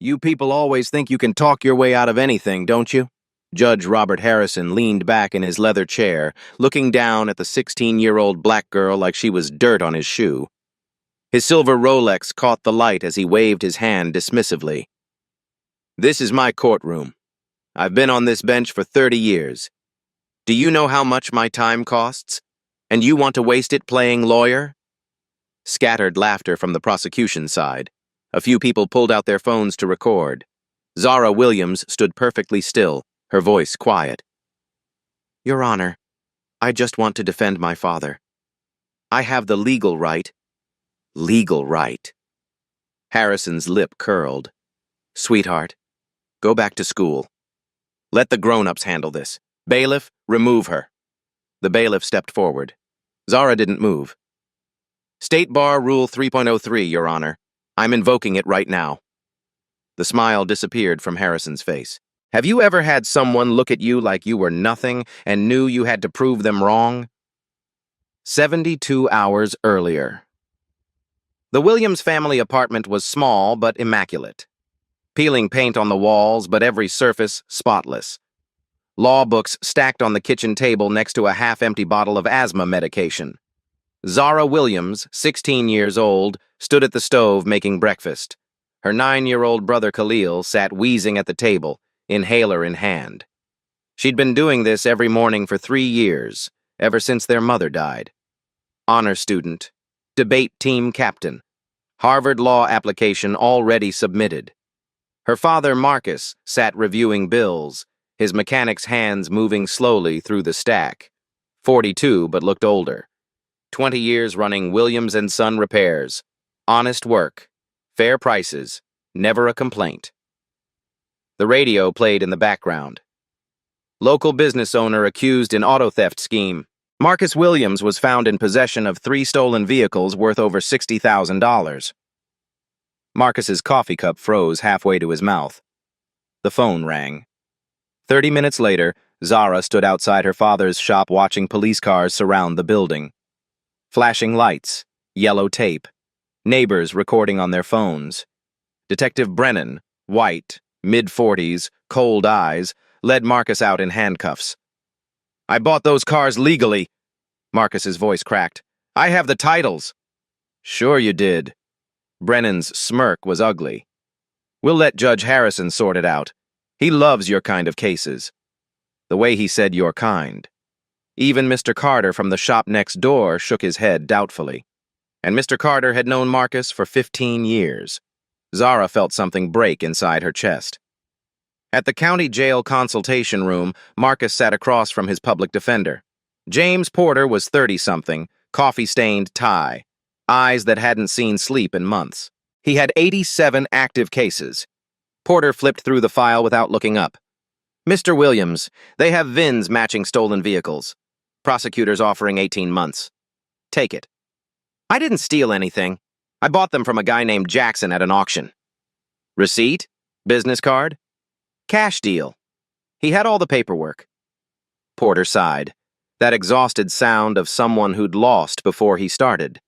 You people always think you can talk your way out of anything, don't you? Judge Robert Harrison leaned back in his leather chair, looking down at the 16-year-old black girl like she was dirt on his shoe. His silver Rolex caught the light as he waved his hand dismissively. This is my courtroom. I've been on this bench for 30 years. Do you know how much my time costs? And you want to waste it playing lawyer? Scattered laughter from the prosecution side. A few people pulled out their phones to record. Zara Williams stood perfectly still, her voice quiet. Your Honor, I just want to defend my father. I have the legal right. Legal right. Harrison's lip curled. Sweetheart, go back to school. Let the grown-ups handle this. Bailiff, remove her. The bailiff stepped forward. Zara didn't move. State Bar Rule 3.03, Your Honor. I'm invoking it right now. The smile disappeared from Harrison's face. Have you ever had someone look at you like you were nothing and knew you had to prove them wrong? 72 hours earlier. The Williams family apartment was small but immaculate. Peeling paint on the walls, but every surface spotless. Law books stacked on the kitchen table next to a half-empty bottle of asthma medication. Zara Williams, 16 years old, stood at the stove making breakfast. Her 9-year-old brother Khalil sat wheezing at the table, inhaler in hand. She'd been doing this every morning for 3 years, ever since their mother died. Honor student, debate team captain, Harvard law application already submitted. Her father, Marcus, sat reviewing bills, his mechanic's hands moving slowly through the stack. 42, but looked older. 20 years running Williams & Son Repairs. Honest work. Fair prices. Never a complaint. The radio played in the background. Local business owner accused in auto theft scheme. Marcus Williams was found in possession of 3 stolen vehicles worth over $60,000. Marcus's coffee cup froze halfway to his mouth. The phone rang. 30 minutes later, Zara stood outside her father's shop watching police cars surround the building. Flashing lights, yellow tape, neighbors recording on their phones. Detective Brennan, white, mid-40s, cold eyes, led Marcus out in handcuffs. I bought those cars legally. Marcus's voice cracked. I have the titles. Sure you did. Brennan's smirk was ugly. We'll let Judge Harrison sort it out. He loves your kind of cases. The way he said your kind. Even Mr. Carter from the shop next door shook his head doubtfully. And Mr. Carter had known Marcus for 15 years. Zara felt something break inside her chest. At the county jail consultation room, Marcus sat across from his public defender. James Porter was 30-something, coffee-stained tie, eyes that hadn't seen sleep in months. He had 87 active cases. Porter flipped through the file without looking up. Mr. Williams, they have VINs matching stolen vehicles. Prosecutors offering 18 months. Take it. I didn't steal anything. I bought them from a guy named Jackson at an auction. Receipt? Business card? Cash deal. He had all the paperwork. Porter sighed. That exhausted sound of someone who'd lost before he started.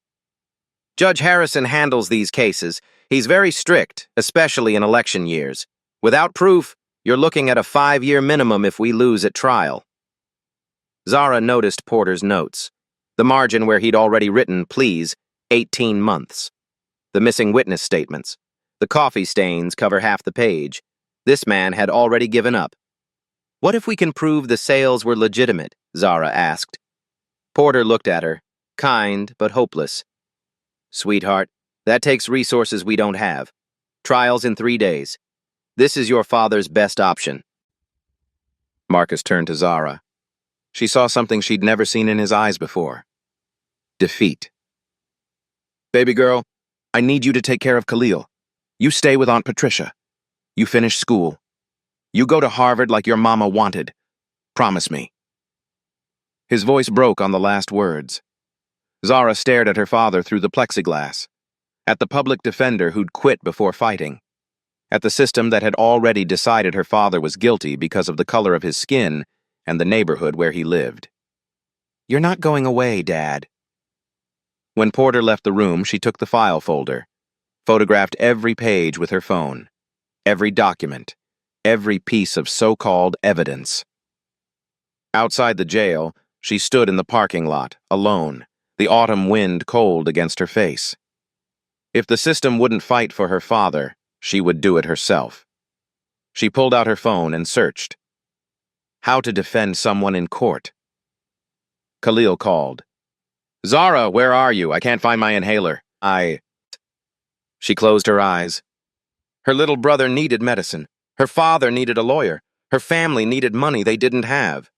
Judge Harrison handles these cases. He's very strict, especially in election years. Without proof, you're looking at a 5-year minimum if we lose at trial. Zara noticed Porter's notes. The margin where he'd already written, please, 18 months. The missing witness statements. The coffee stains cover half the page. This man had already given up. What if we can prove the sales were legitimate? Zara asked. Porter looked at her, kind but hopeless. Sweetheart, that takes resources we don't have. Trials in 3 days. This is your father's best option. Marcus turned to Zara. She saw something she'd never seen in his eyes before. Defeat. Baby girl, I need you to take care of Khalil. You stay with Aunt Patricia. You finish school. You go to Harvard like your mama wanted. Promise me. His voice broke on the last words. Zara stared at her father through the plexiglass. At the public defender who'd quit before fighting. At the system that had already decided her father was guilty because of the color of his skin and the neighborhood where he lived. You're not going away, Dad. When Porter left the room, she took the file folder, photographed every page with her phone. every document, every piece of so-called evidence. Outside the jail, she stood in the parking lot, alone, the autumn wind cold against her face. If the system wouldn't fight for her father, she would do it herself. She pulled out her phone and searched. How to defend someone in court. Khalil called. "Zara, where are you? I can't find my inhaler. She closed her eyes. Her little brother needed medicine. Her father needed a lawyer. Her family needed money they didn't have.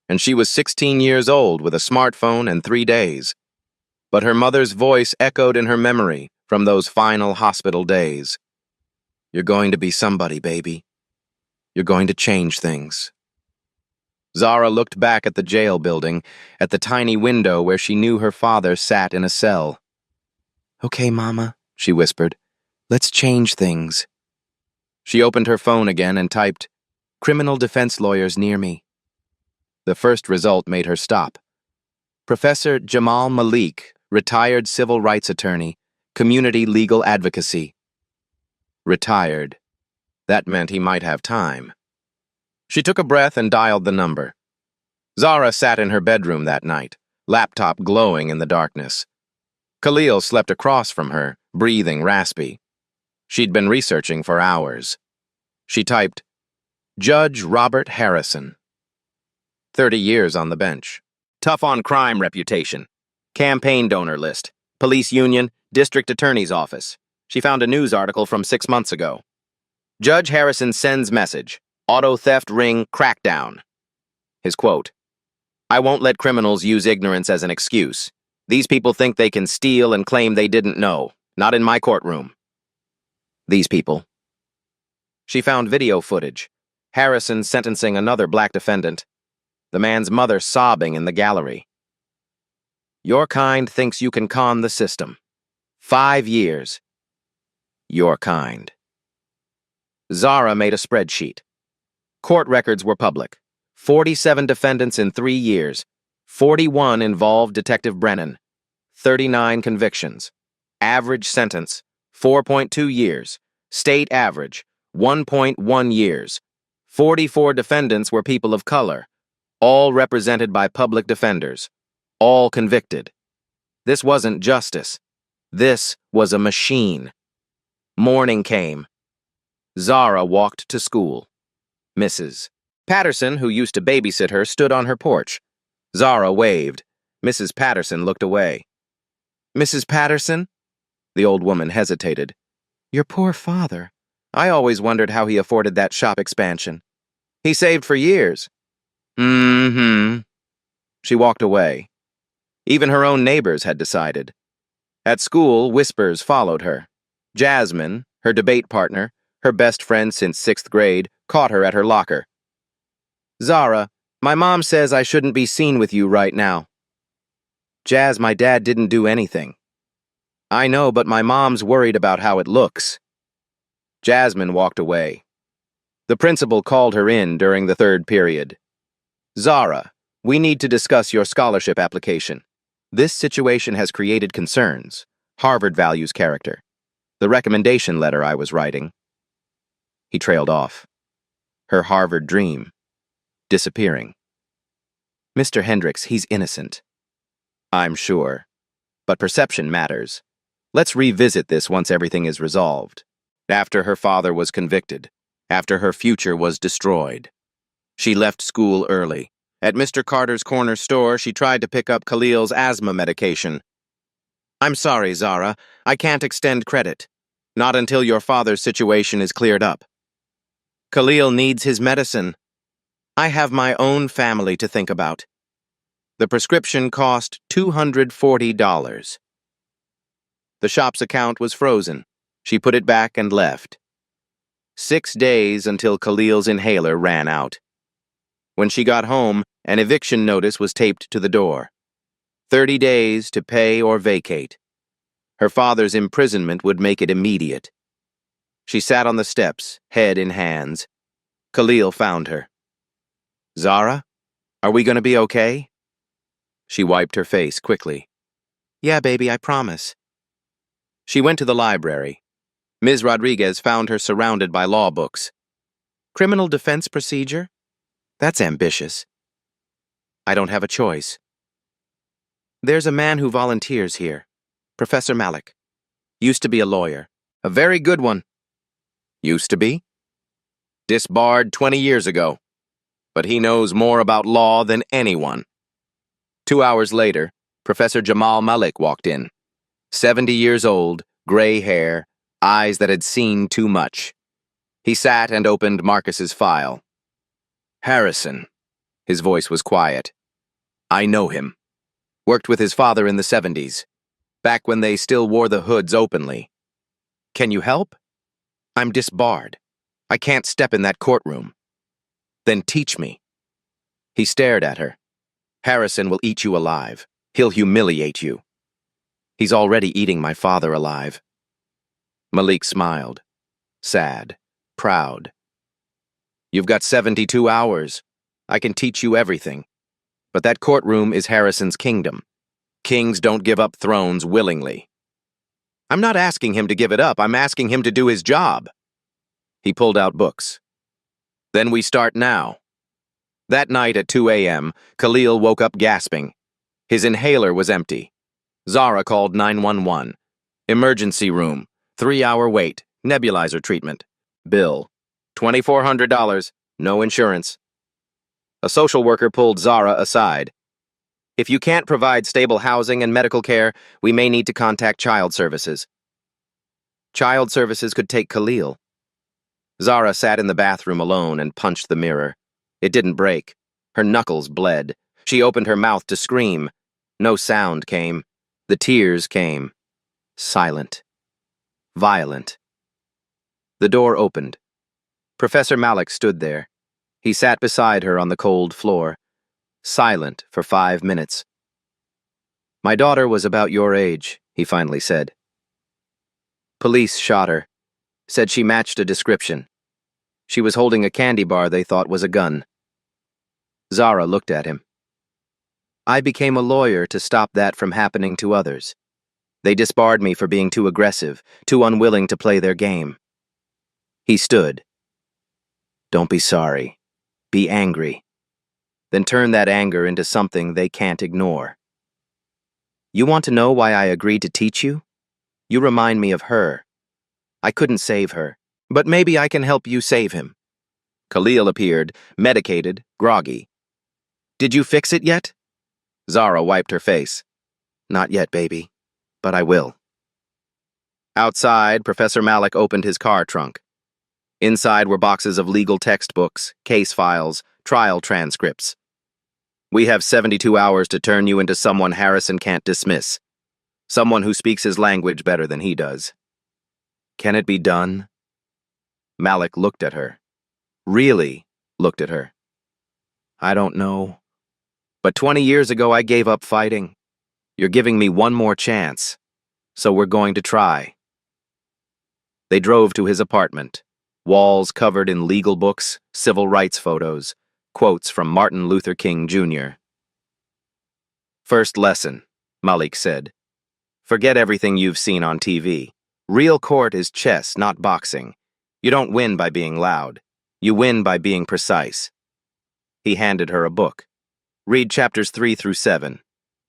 And she was 16 years old with a smartphone and 3 days. But her mother's voice echoed in her memory from those final hospital days. You're going to be somebody, baby. You're going to change things. Zara looked back at the jail building, at the tiny window where she knew her father sat in a cell. Okay, Mama, she whispered. Let's change things. She opened her phone again and typed, criminal defense lawyers near me. The first result made her stop. Professor Jamal Malik, retired civil rights attorney, community legal advocacy. Retired. That meant he might have time. She took a breath and dialed the number. Zara sat in her bedroom that night, laptop glowing in the darkness. Khalil slept across from her, breathing raspy. She'd been researching for hours. She typed, Judge Robert Harrison. 30 years on the bench. Tough on crime reputation. Campaign donor list. Police union, district attorney's office. She found a news article from 6 months ago. Judge Harrison sends message. Auto theft ring crackdown. His quote, I won't let criminals use ignorance as an excuse. These people think they can steal and claim they didn't know. Not in my courtroom. These people. She found video footage. Harrison sentencing another black defendant. The man's mother sobbing in the gallery. Your kind thinks you can con the system. 5 years. Your kind. Zara made a spreadsheet. Court records were public. 47 defendants in 3 years. 41 involved Detective Brennan. 39 convictions. Average sentence, 4.2 years. State average, 1.1 years. 44 defendants were people of color, all represented by public defenders, all convicted. This wasn't justice. This was a machine. Morning came. Zara walked to school. Mrs. Patterson, who used to babysit her, stood on her porch. Zara waved. Mrs. Patterson looked away. Mrs. Patterson? The old woman hesitated. Your poor father. I always wondered how he afforded that shop expansion. He saved for years. Mm-hmm. She walked away. Even her own neighbors had decided. At school, whispers followed her. Jasmine, her debate partner, her best friend since 6th grade, caught her at her locker. Zara, my mom says I shouldn't be seen with you right now. Jazz, my dad didn't do anything. I know, but my mom's worried about how it looks. Jasmine walked away. The principal called her in during the 3rd period. Zara, we need to discuss your scholarship application. This situation has created concerns. Harvard values character. The recommendation letter I was writing. He trailed off. Her Harvard dream. Disappearing. Mr. Hendricks, he's innocent. I'm sure. But perception matters. Let's revisit this once everything is resolved. After her father was convicted. After her future was destroyed. She left school early. At Mr. Carter's corner store, she tried to pick up Khalil's asthma medication. I'm sorry, Zara. I can't extend credit. Not until your father's situation is cleared up. Khalil needs his medicine. I have my own family to think about. The prescription cost $240. The shop's account was frozen. She put it back and left. 6 days until Khalil's inhaler ran out. When she got home, an eviction notice was taped to the door. 30 days to pay or vacate. Her father's imprisonment would make it immediate. She sat on the steps, head in hands. Khalil found her. Zara, are we going to be okay? She wiped her face quickly. Yeah, baby, I promise. She went to the library. Ms. Rodriguez found her surrounded by law books. Criminal defense procedure? That's ambitious. I don't have a choice. There's a man who volunteers here. Professor Malik. Used to be a lawyer. A very good one. Used to be? Disbarred 20 years ago. But he knows more about law than anyone. 2 hours later, Professor Jamal Malik walked in. 70 years old, gray hair, eyes that had seen too much. He sat and opened Marcus's file. Harrison. His voice was quiet. I know him. Worked with his father in the 70s, back when they still wore the hoods openly. Can you help? I'm disbarred. I can't step in that courtroom. Then teach me. He stared at her. Harrison will eat you alive. He'll humiliate you. He's already eating my father alive. Malik smiled. Sad. Proud. You've got 72 hours. I can teach you everything. But that courtroom is Harrison's kingdom. Kings don't give up thrones willingly. I'm not asking him to give it up. I'm asking him to do his job. He pulled out books. Then we start now. That night at 2 a.m., Khalil woke up gasping. His inhaler was empty. Zara called 911. Emergency room. 3-hour wait. Nebulizer treatment. Bill. $2,400. No insurance. A social worker pulled Zara aside. If you can't provide stable housing and medical care, we may need to contact child services. Child services could take Khalil. Zara sat in the bathroom alone and punched the mirror. It didn't break. Her knuckles bled. She opened her mouth to scream. No sound came. The tears came. Silent. Violent. The door opened. Professor Malik stood there. He sat beside her on the cold floor, silent for 5 minutes. My daughter was about your age, he finally said. Police shot her, said she matched a description. She was holding a candy bar they thought was a gun. Zara looked at him. I became a lawyer to stop that from happening to others. They disbarred me for being too aggressive, too unwilling to play their game. He stood. Don't be sorry. Be angry. Then turn that anger into something they can't ignore. You want to know why I agreed to teach you? You remind me of her. I couldn't save her, but maybe I can help you save him. Khalil appeared, medicated, groggy. Did you fix it yet? Zara wiped her face. Not yet, baby, but I will. Outside, Professor Malik opened his car trunk. Inside were boxes of legal textbooks, case files, trial transcripts. We have 72 hours to turn you into someone Harrison can't dismiss. Someone who speaks his language better than he does. Can it be done? Malik looked at her. Really looked at her. I don't know. But 20 years ago I gave up fighting. You're giving me one more chance. So we're going to try. They drove to his apartment. Walls covered in legal books, civil rights photos, quotes from Martin Luther King Jr. First lesson, Malik said. Forget everything you've seen on TV. Real court is chess, not boxing. You don't win by being loud. You win by being precise. He handed her a book. Read chapters 3 through 7.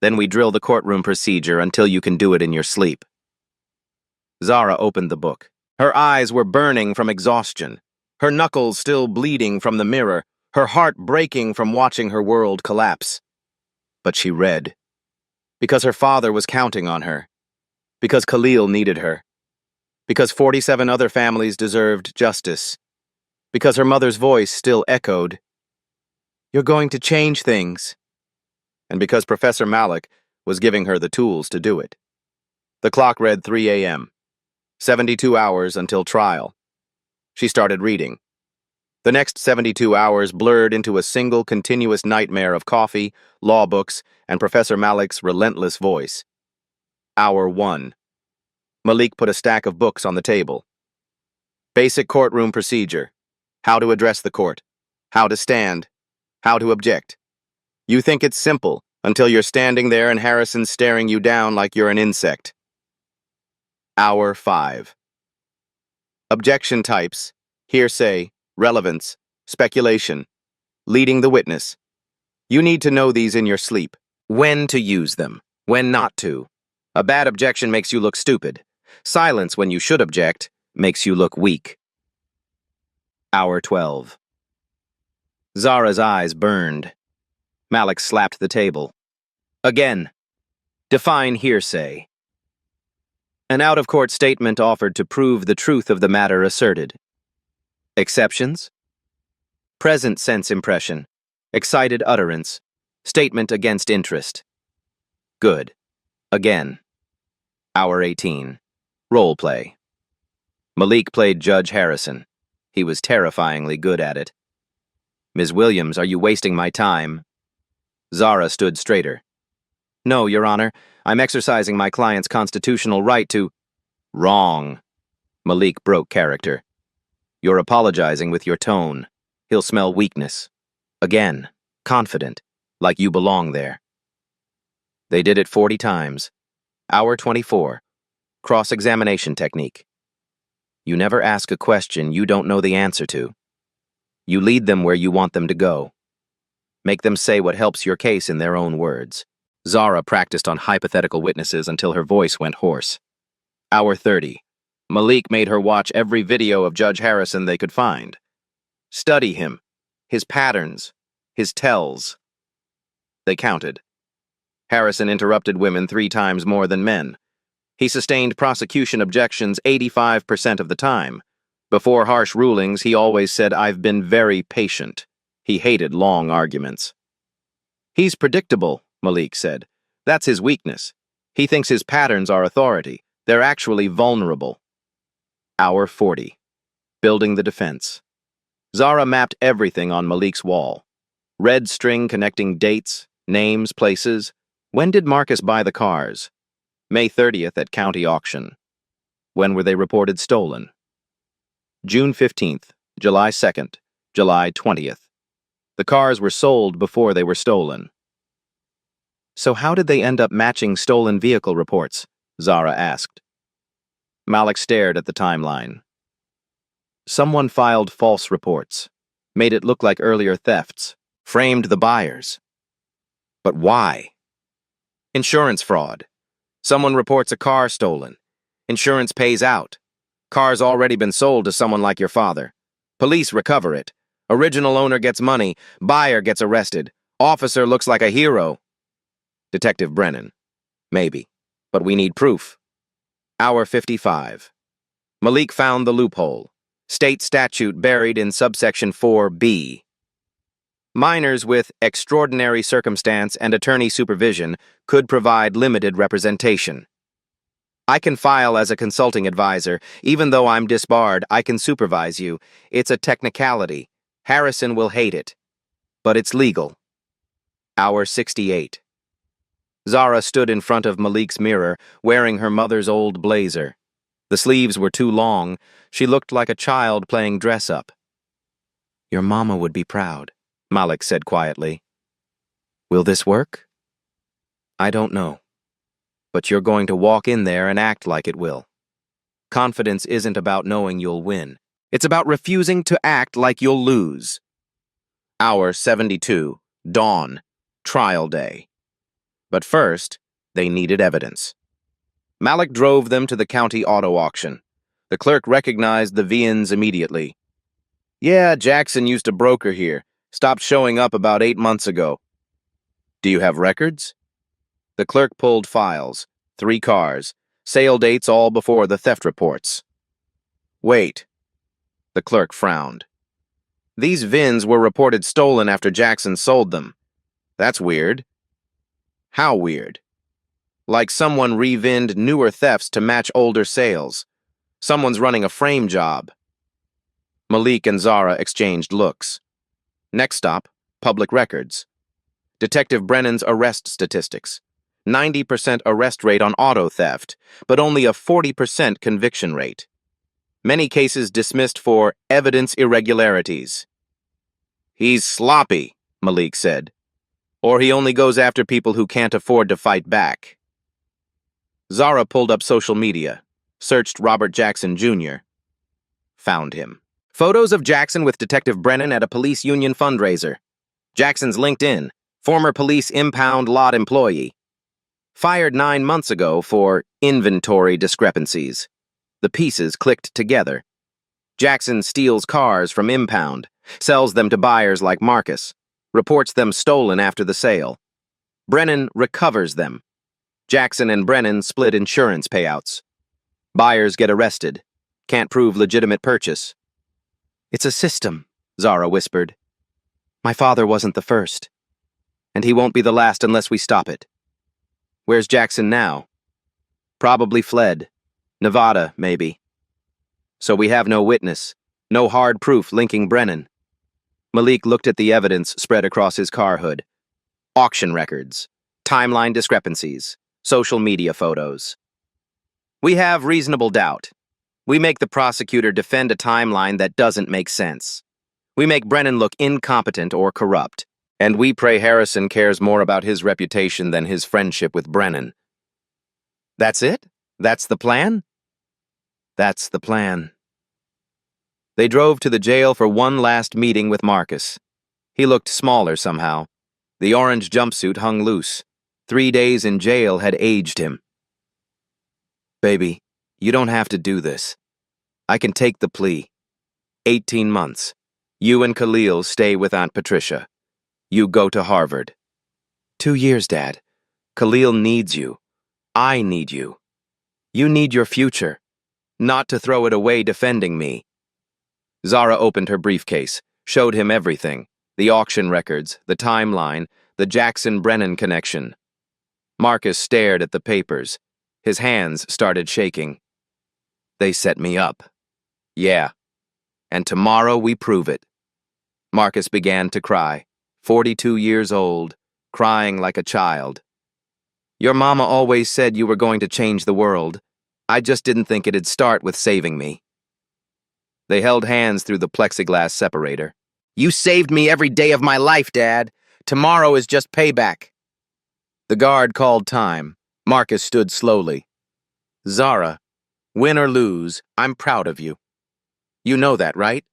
Then we drill the courtroom procedure until you can do it in your sleep. Zara opened the book. Her eyes were burning from exhaustion, her knuckles still bleeding from the mirror, her heart breaking from watching her world collapse. But she read. Because her father was counting on her. Because Khalil needed her. Because 47 other families deserved justice. Because her mother's voice still echoed. You're going to change things. And because Professor Malik was giving her the tools to do it. The clock read 3 a.m. 72 hours until trial. She started reading. The next 72 hours blurred into a single continuous nightmare of coffee, law books, and Professor Malik's relentless voice. Hour 1. Malik put a stack of books on the table. Basic courtroom procedure. How to address the court. How to stand. How to object. You think it's simple until you're standing there and Harrison's staring you down like you're an insect. Hour 5. Objection types: hearsay, relevance, speculation, leading the witness. You need to know these in your sleep. When to use them, when not to. A bad objection makes you look stupid. Silence when you should object makes you look weak. Hour 12. Zara's eyes burned. Malik slapped the table. Again. Define hearsay. An out-of-court statement offered to prove the truth of the matter asserted. Exceptions? Present sense impression. Excited utterance. Statement against interest. Good. Again. Hour 18. Role play. Malik played Judge Harrison. He was terrifyingly good at it. Ms. Williams, are you wasting my time? Zara stood straighter. No, Your Honor. I'm exercising my client's constitutional right to— Wrong. Malik broke character. You're apologizing with your tone. He'll smell weakness. Again, confident, like you belong there. They did it 40 times. Hour 24. Cross-examination technique. You never ask a question you don't know the answer to. You lead them where you want them to go. Make them say what helps your case in their own words. Zara practiced on hypothetical witnesses until her voice went hoarse. Hour 30. Malik made her watch every video of Judge Harrison they could find. Study him, his patterns, his tells. They counted. Harrison interrupted women 3 times more than men. He sustained prosecution objections 85% of the time. Before harsh rulings, he always said, "I've been very patient." He hated long arguments. He's predictable, Malik said. That's his weakness. He thinks his patterns are authority. They're actually vulnerable. Hour 40. Building the defense. Zara mapped everything on Malik's wall. Red string connecting dates, names, places. When did Marcus buy the cars? May 30th at county auction. When were they reported stolen? June 15th, July 2nd, July 20th. The cars were sold before they were stolen. So how did they end up matching stolen vehicle reports? Zara asked. Malik stared at the timeline. Someone filed false reports, made it look like earlier thefts, framed the buyers. But why? Insurance fraud. Someone reports a car stolen. Insurance pays out. Car's already been sold to someone like your father. Police recover it. Original owner gets money. Buyer gets arrested. Officer looks like a hero. Detective Brennan. Maybe. But we need proof. Hour 55. Malik found the loophole. State statute buried in subsection 4B. Minors with extraordinary circumstance and attorney supervision could provide limited representation. I can file as a consulting advisor. Even though I'm disbarred, I can supervise you. It's a technicality. Harrison will hate it. But it's legal. Hour 68. Zara stood in front of Malik's mirror, wearing her mother's old blazer. The sleeves were too long. She looked like a child playing dress-up. Your mama would be proud, Malik said quietly. Will this work? I don't know. But you're going to walk in there and act like it will. Confidence isn't about knowing you'll win. It's about refusing to act like you'll lose. Hour 72. Dawn. Trial day. But first, they needed evidence. Malik drove them to the county auto auction. The clerk recognized the Vians immediately. Yeah, Jackson used to broker here. Stopped showing up about 8 months ago. Do you have records? The clerk pulled files. 3 cars. Sale dates all before the theft reports. Wait. The clerk frowned. These VINs were reported stolen after Jackson sold them. That's weird. How weird? Like someone re-VINed newer thefts to match older sales. Someone's running a frame job. Malik and Zara exchanged looks. Next stop, public records. Detective Brennan's arrest statistics. 90% arrest rate on auto theft, but only a 40% conviction rate. Many cases dismissed for evidence irregularities. He's sloppy, Malik said. Or he only goes after people who can't afford to fight back. Zara pulled up social media, searched Robert Jackson Jr. found him. Photos of Jackson with Detective Brennan at a police union fundraiser. Jackson's LinkedIn, former police impound lot employee. Fired 9 months ago for inventory discrepancies. The pieces clicked together. Jackson steals cars from impound, sells them to buyers like Marcus, reports them stolen after the sale. Brennan recovers them. Jackson and Brennan split insurance payouts. Buyers get arrested. Can't prove legitimate purchase. It's a system, Zara whispered. My father wasn't the first. And he won't be the last unless we stop it. Where's Jackson now? Probably fled. Nevada, maybe. So we have no witness, no hard proof linking Brennan. Malik looked at the evidence spread across his car hood. Auction records, timeline discrepancies, social media photos. We have reasonable doubt. We make the prosecutor defend a timeline that doesn't make sense. We make Brennan look incompetent or corrupt. And we pray Harrison cares more about his reputation than his friendship with Brennan. That's it? That's the plan? That's the plan. They drove to the jail for one last meeting with Marcus. He looked smaller somehow. The orange jumpsuit hung loose. 3 days in jail had aged him. Baby, you don't have to do this. I can take the plea. 18 months. You and Khalil stay with Aunt Patricia. You go to Harvard. 2 years, Dad. Khalil needs you. I need you. You need your future, not to throw it away defending me. Zara opened her briefcase, showed him everything, the auction records, the timeline, the Jackson-Brennan connection. Marcus stared at the papers. His hands started shaking. They set me up. Yeah. And tomorrow we prove it. Marcus began to cry. 42 years old, crying like a child. Your mama always said you were going to change the world. I just didn't think it'd start with saving me. They held hands through the plexiglass separator. You saved me every day of my life, Dad. Tomorrow is just payback. The guard called time. Marcus stood slowly. Zara, win or lose, I'm proud of you. You know that, right?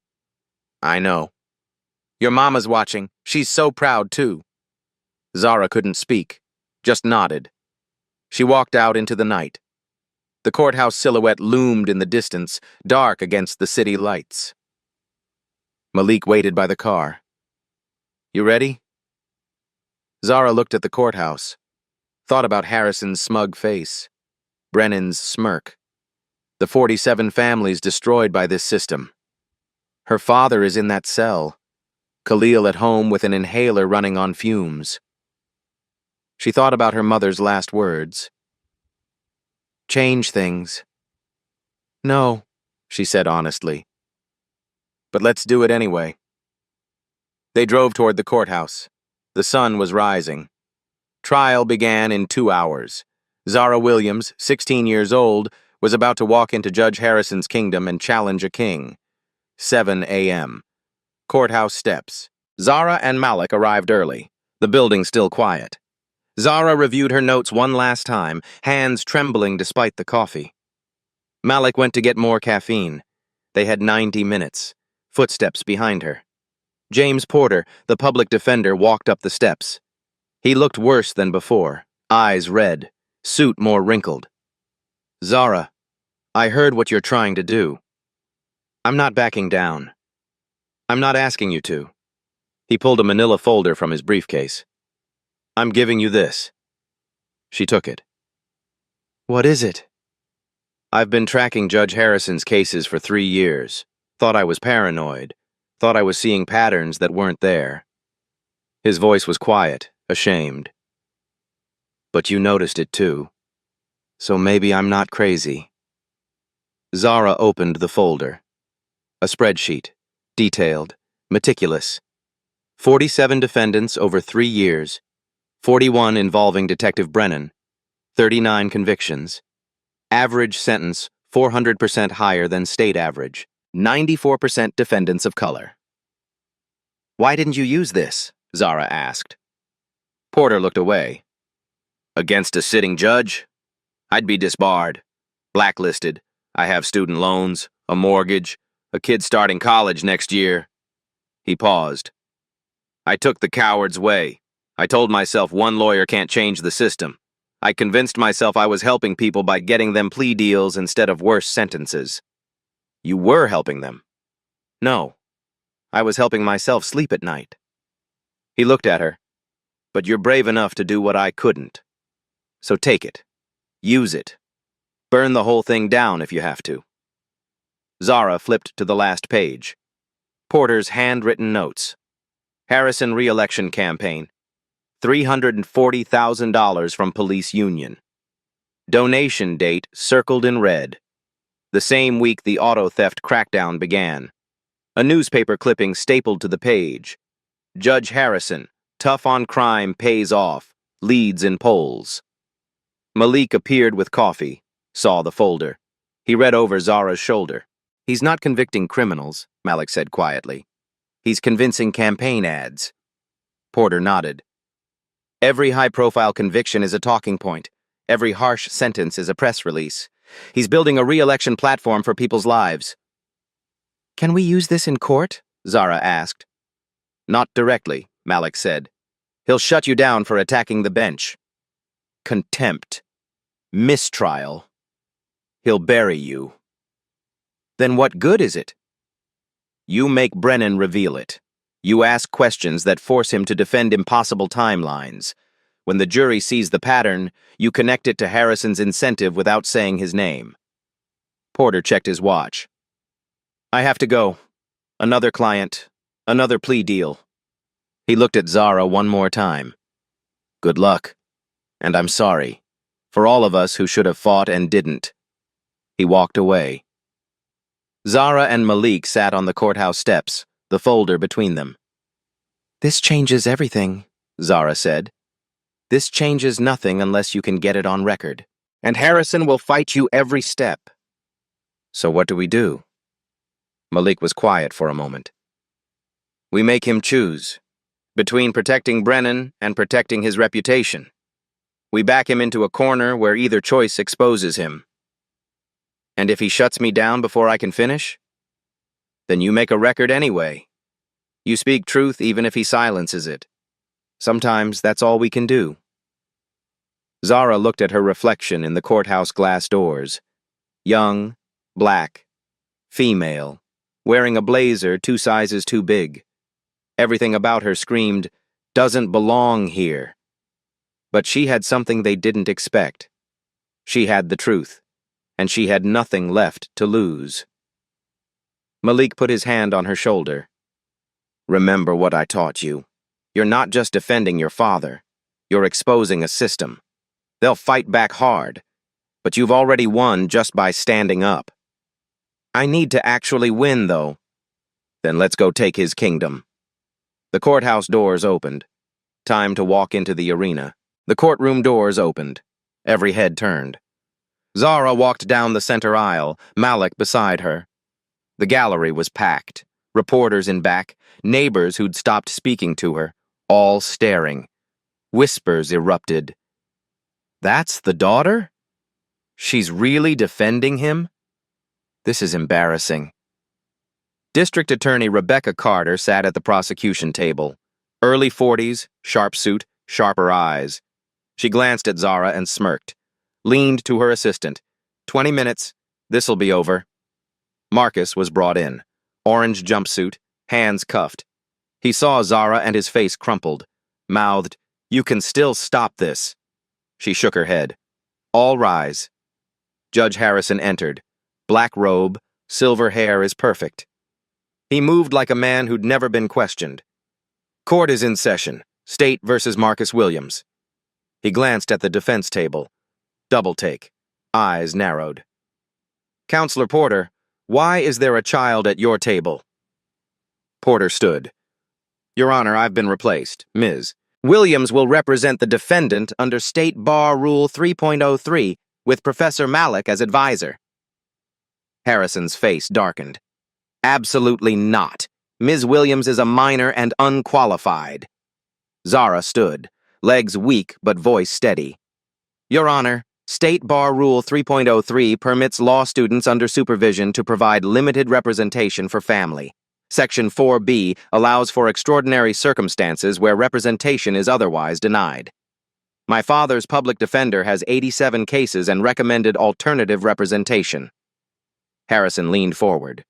I know. Your mama's watching. She's so proud, too. Zara couldn't speak, just nodded. She walked out into the night. The courthouse silhouette loomed in the distance, dark against the city lights. Malik waited by the car. You ready? Zara looked at the courthouse, thought about Harrison's smug face, Brennan's smirk, the 47 families destroyed by this system. Her father is in that cell. Khalil at home with an inhaler running on fumes. She thought about her mother's last words. Change things. No, she said honestly. But let's do it anyway. They drove toward the courthouse. The sun was rising. Trial began in 2 hours. Zara Williams, 16 years old, was about to walk into Judge Harrison's kingdom and challenge a king. 7 a.m. Courthouse steps. Zara and Malik arrived early, the building still quiet. Zara reviewed her notes one last time, hands trembling despite the coffee. Malik went to get more caffeine. They had 90 minutes. Footsteps behind her. James Porter, the public defender, walked up the steps. He looked worse than before, eyes red, suit more wrinkled. Zara, I heard what you're trying to do. I'm not backing down. I'm not asking you to. He pulled a manila folder from his briefcase. I'm giving you this. She took it. What is it? I've been tracking Judge Harrison's cases for 3 years. Thought I was paranoid. Thought I was seeing patterns that weren't there. His voice was quiet, ashamed. But you noticed it too. So maybe I'm not crazy. Zara opened the folder. A spreadsheet. Detailed. Meticulous. 47 defendants over 3 years. 41 involving Detective Brennan. 39 convictions. Average sentence 400% higher than state average. 94% defendants of color. Why didn't you use this? Zara asked. Porter looked away. Against a sitting judge? I'd be disbarred. Blacklisted. I have student loans, a mortgage, A kid starting college next year. He paused. I took the coward's way. I told myself one lawyer can't change the system. I convinced myself I was helping people by getting them plea deals instead of worse sentences. You were helping them. No, I was helping myself sleep at night. He looked at her. But you're brave enough to do what I couldn't. So take it. Use it. Burn the whole thing down if you have to. Zara flipped to the last page. Porter's handwritten notes. Harrison re-election campaign. $340,000 from police union. Donation date circled in red. The same week the auto theft crackdown began. A newspaper clipping stapled to the page. Judge Harrison, tough on crime, pays off, leads in polls. Malik appeared with coffee, saw the folder. He read over Zara's shoulder. He's not convicting criminals, Malik said quietly. He's convincing campaign ads. Porter nodded. Every high-profile conviction is a talking point. Every harsh sentence is a press release. He's building a re-election platform for people's lives. Can we use this in court? Zara asked. Not directly, Malik said. He'll shut you down for attacking the bench. Contempt. Mistrial. He'll bury you. Then what good is it? You make Brennan reveal it. You ask questions that force him to defend impossible timelines. When the jury sees the pattern, you connect it to Harrison's incentive without saying his name. Porter checked his watch. I have to go. Another client. Another plea deal. He looked at Zara one more time. Good luck. And I'm sorry. For all of us who should have fought and didn't. He walked away. Zara and Malik sat on the courthouse steps, the folder between them. This changes everything, Zara said. This changes nothing unless you can get it on record. And Harrison will fight you every step. So what do we do? Malik was quiet for a moment. We make him choose. Between protecting Brennan and protecting his reputation. We back him into a corner where either choice exposes him. And if he shuts me down before I can finish? Then you make a record anyway. You speak truth even if he silences it. Sometimes that's all we can do. Zara looked at her reflection in the courthouse glass doors. Young, black, female, wearing a blazer 2 sizes too big. Everything about her screamed, doesn't belong here. But she had something they didn't expect. She had the truth, and she had nothing left to lose. Malik put his hand on her shoulder. Remember what I taught you. You're not just defending your father. You're exposing a system. They'll fight back hard, but you've already won just by standing up. I need to actually win, though. Then let's go take his kingdom. The courthouse doors opened. Time to walk into the arena. The courtroom doors opened. Every head turned. Zara walked down the center aisle, Malik beside her. The gallery was packed. Reporters in back, neighbors who'd stopped speaking to her, all staring. Whispers erupted. That's the daughter? She's really defending him? This is embarrassing. District Attorney Rebecca Carter sat at the prosecution table. Early 40s, sharp suit, sharper eyes. She glanced at Zara and smirked. Leaned to her assistant. 20 minutes. This'll be over. Marcus was brought in. Orange jumpsuit, hands cuffed. He saw Zara and his face crumpled. Mouthed, "You can still stop this." She shook her head. All rise. Judge Harrison entered. Black robe, silver hair is perfect. He moved like a man who'd never been questioned. Court is in session. State versus Marcus Williams. He glanced at the defense table. Double take. Eyes narrowed. Counselor Porter, why is there a child at your table? Porter stood. Your Honor, I've been replaced. Ms. Williams will represent the defendant under State Bar Rule 3.03 with Professor Malik as advisor. Harrison's face darkened. Absolutely not. Ms. Williams is a minor and unqualified. Zara stood, legs weak but voice steady. Your Honor, State Bar Rule 3.03 permits law students under supervision to provide limited representation for family. Section 4B allows for extraordinary circumstances where representation is otherwise denied. My father's public defender has 87 cases and recommended alternative representation. Harrison leaned forward.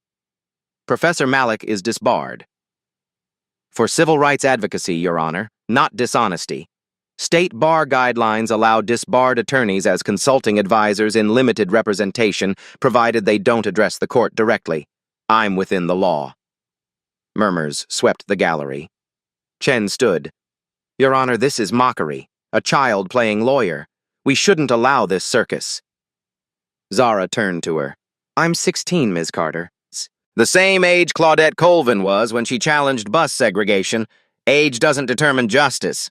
Professor Malik is disbarred. For civil rights advocacy, Your Honor, not dishonesty. State bar guidelines allow disbarred attorneys as consulting advisors in limited representation, provided they don't address the court directly. I'm within the law. Murmurs swept the gallery. Chen stood. Your Honor, this is mockery. A child playing lawyer. We shouldn't allow this circus. Zara turned to her. I'm 16, Ms. Carter. The same age Claudette Colvin was when she challenged bus segregation. Age doesn't determine justice.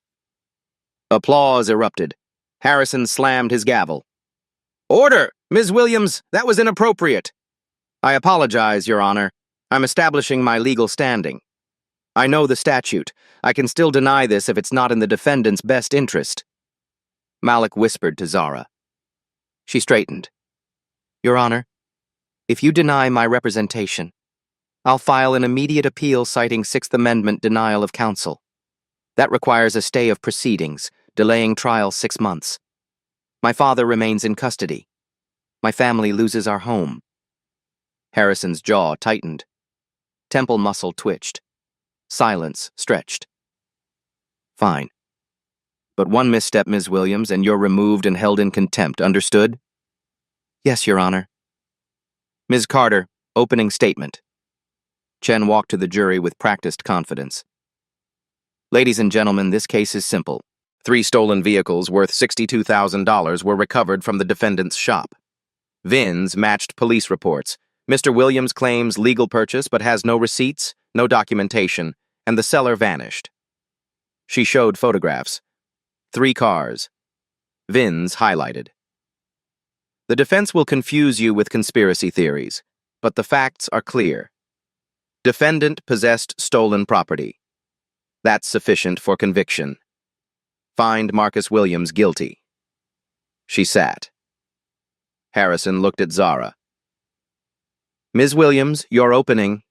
Applause erupted. Harrison slammed his gavel. Order! Ms. Williams, that was inappropriate. I apologize, Your Honor. I'm establishing my legal standing. I know the statute. I can still deny this if it's not in the defendant's best interest. Malik whispered to Zara. She straightened. Your Honor, if you deny my representation, I'll file an immediate appeal citing Sixth Amendment denial of counsel. That requires a stay of proceedings, delaying trial 6 months. My father remains in custody. My family loses our home. Harrison's jaw tightened. Temple muscle twitched. Silence stretched. Fine. But one misstep, Ms. Williams, and you're removed and held in contempt, understood? Yes, Your Honor. Ms. Carter, opening statement. Chen walked to the jury with practiced confidence. Ladies and gentlemen, this case is simple. 3 stolen vehicles worth $62,000 were recovered from the defendant's shop. VINs matched police reports. Mr. Williams claims legal purchase but has no receipts, no documentation, and the seller vanished. She showed photographs. 3 cars. VINs highlighted. The defense will confuse you with conspiracy theories, but the facts are clear. Defendant possessed stolen property. That's sufficient for conviction. Find Marcus Williams guilty. She sat. Harrison looked at Zara. Ms. Williams, your opening.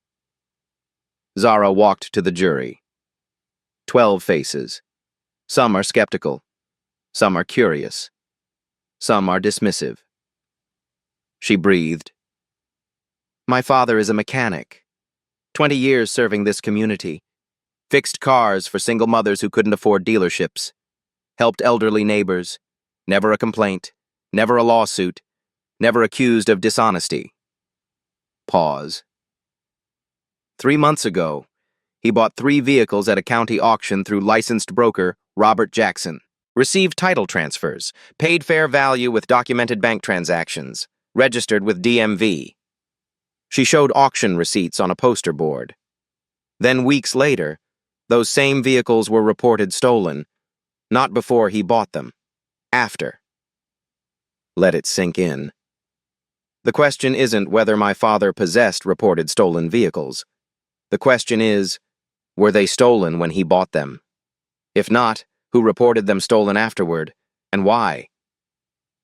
Zara walked to the jury. 12 faces. Some are skeptical. Some are curious. Some are dismissive. She breathed. My father is a mechanic. 20 years serving this community. Fixed cars for single mothers who couldn't afford dealerships. Helped elderly neighbors. Never a complaint. Never a lawsuit. Never accused of dishonesty. Pause. 3 months ago, he bought 3 vehicles at a county auction through licensed broker Robert Jackson. Received title transfers. Paid fair value with documented bank transactions. Registered with DMV. She showed auction receipts on a poster board. Then weeks later, those same vehicles were reported stolen. Not before he bought them. After. Let it sink in. The question isn't whether my father possessed reported stolen vehicles. The question is, were they stolen when he bought them? If not, who reported them stolen afterward, and why?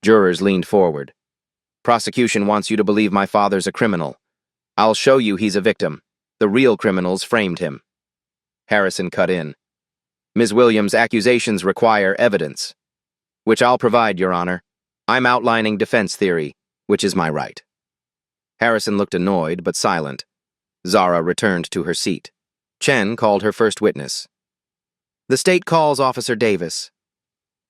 Jurors leaned forward. Prosecution wants you to believe my father's a criminal. I'll show you he's a victim. The real criminals framed him. Harrison cut in. Ms. Williams' accusations require evidence, which I'll provide, Your Honor. I'm outlining defense theory, which is my right. Harrison looked annoyed but silent. Zara returned to her seat. Chen called her first witness. The state calls Officer Davis.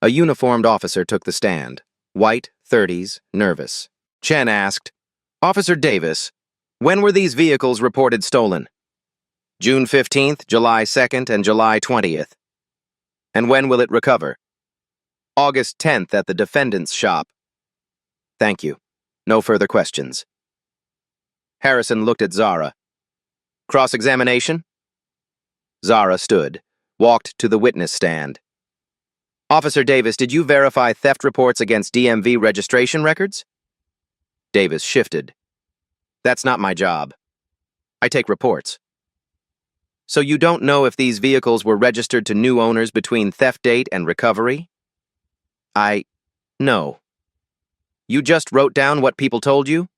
A uniformed officer took the stand. White, 30s, nervous. Chen asked, Officer Davis, when were these vehicles reported stolen? June 15th, July 2nd, and July 20th. And when will it recover? August 10th at the defendant's shop. Thank you. No further questions. Harrison looked at Zara. Cross-examination? Zara stood, walked to the witness stand. Officer Davis, did you verify theft reports against DMV registration records? Davis shifted. That's not my job. I take reports. So you don't know if these vehicles were registered to new owners between theft date and recovery? No. You just wrote down what people told you?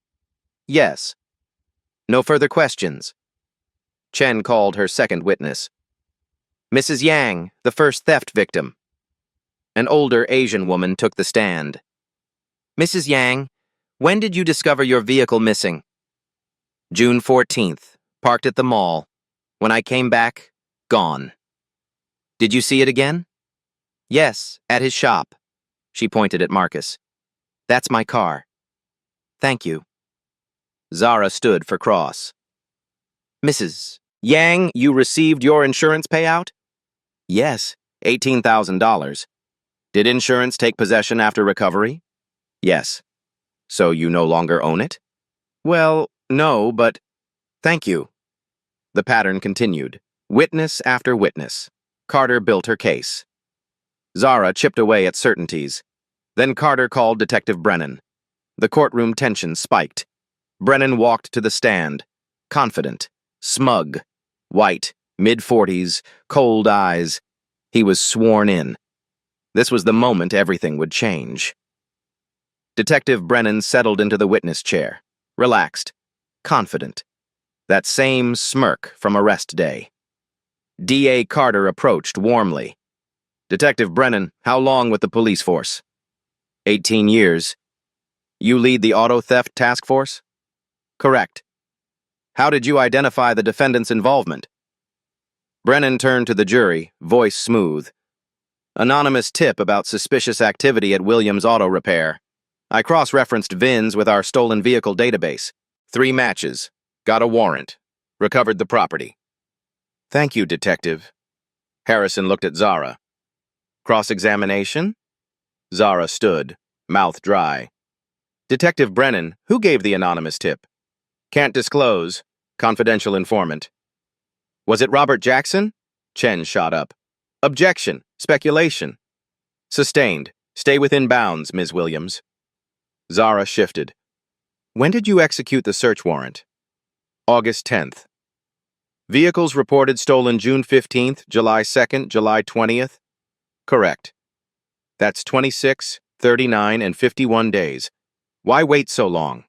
Yes. No further questions. Chen called her second witness. Mrs. Yang, the first theft victim. An older Asian woman took the stand. Mrs. Yang, when did you discover your vehicle missing? June 14th, parked at the mall. When I came back, gone. Did you see it again? Yes, at his shop. She pointed at Marcus. That's my car. Thank you. Zara stood for cross. Mrs. Yang, you received your insurance payout? Yes, $18,000. Did insurance take possession after recovery? Yes. So you no longer own it? Well, no, but thank you. The pattern continued. Witness after witness. Carter built her case. Zara chipped away at certainties. Then Carter called Detective Brennan. The courtroom tension spiked. Brennan walked to the stand, confident, smug, white, mid-40s, cold eyes. He was sworn in. This was the moment everything would change. Detective Brennan settled into the witness chair, relaxed, confident. That same smirk from arrest day. D.A. Carter approached warmly. Detective Brennan, how long with the police force? 18 years. You lead the auto theft task force? Correct. How did you identify the defendant's involvement? Brennan turned to the jury, voice smooth. Anonymous tip about suspicious activity at Williams Auto Repair. I cross-referenced VINs with our stolen vehicle database. 3 matches. Got a warrant. Recovered the property. Thank you, Detective. Harrison looked at Zara. Cross-examination? Zara stood, mouth dry. Detective Brennan, who gave the anonymous tip? Can't disclose. Confidential informant. Was it Robert Jackson? Chen shot up. Objection. Speculation. Sustained. Stay within bounds, Ms. Williams. Zara shifted. When did you execute the search warrant? August 10th. Vehicles reported stolen June 15th, July 2nd, July 20th? Correct. That's 26, 39, and 51 days. Why wait so long?